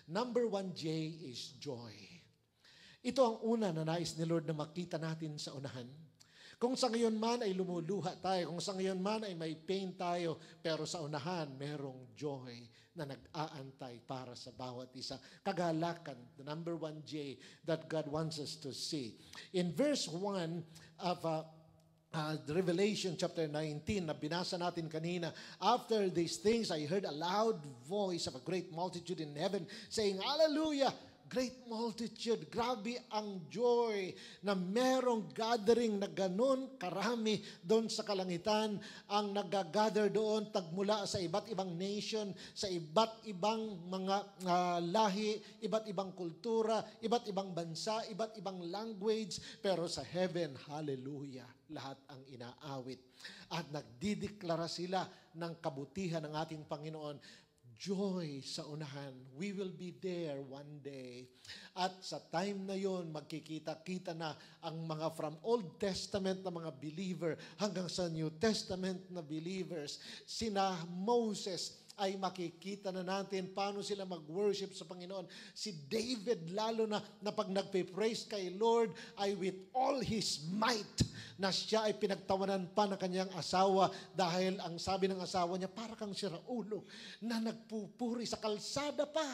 Number 1J is joy. Ito ang una na nais ni Lord na makita natin sa unahan. Kung sa ngayon man ay lumuluha tayo, kung sa ngayon man ay may pain tayo, pero sa unahan, merong joy na nag-aantay para sa bawat isa. Kagalakan, the number 1J that God wants us to see. In verse 1 of Revelation chapter 19 na binasa natin kanina, after these things, I heard a loud voice of a great multitude in heaven saying, Hallelujah! Great multitude, grabe ang joy na merong gathering na ganun karami doon sa kalangitan ang nag-gather doon tagmula sa iba't ibang nation, sa iba't ibang mga lahi, iba't ibang kultura, iba't ibang bansa, iba't ibang language, pero sa heaven, hallelujah, lahat ang inaawit. At nagdideklara sila ng kabutihan ng ating Panginoon. Joy sa unahan. We will be there one day. At sa time na yon, magkikita-kita na ang mga from Old Testament na mga believer hanggang sa New Testament na believers. Sina Moses ay makikita na natin paano sila mag-worship sa Panginoon. Si David lalo na pag nagpe-praise kay Lord ay with all his might na siya ay pinagtawanan pa ng kanyang asawa dahil ang sabi ng asawa niya, para kang si Raulo na nagpupuri sa kalsada pa.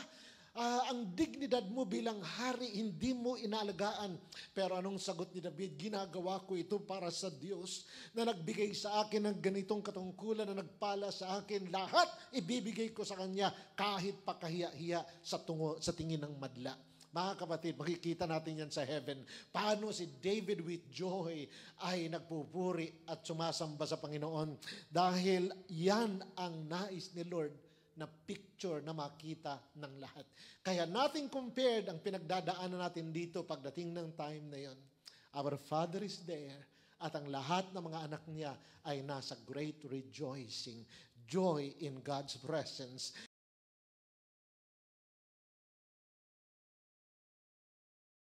Ang dignidad mo bilang hari, hindi mo inaalagaan. Pero anong sagot ni David? Ginagawa ko ito para sa Diyos na nagbigay sa akin ng ganitong katungkulan, na nagpala sa akin. Lahat ibibigay ko sa Kanya kahit pakahiya-hiya sa tingin ng madla. Mga kapatid, makikita natin yan sa heaven. Paano si David with joy ay nagpupuri at sumasamba sa Panginoon. Dahil yan ang nais ni Lord na picture na makita ng lahat. Kaya nothing compared ang pinagdadaanan natin dito pagdating ng time na yon. Our Father is there at ang lahat ng mga anak niya ay nasa great rejoicing. Joy in God's presence.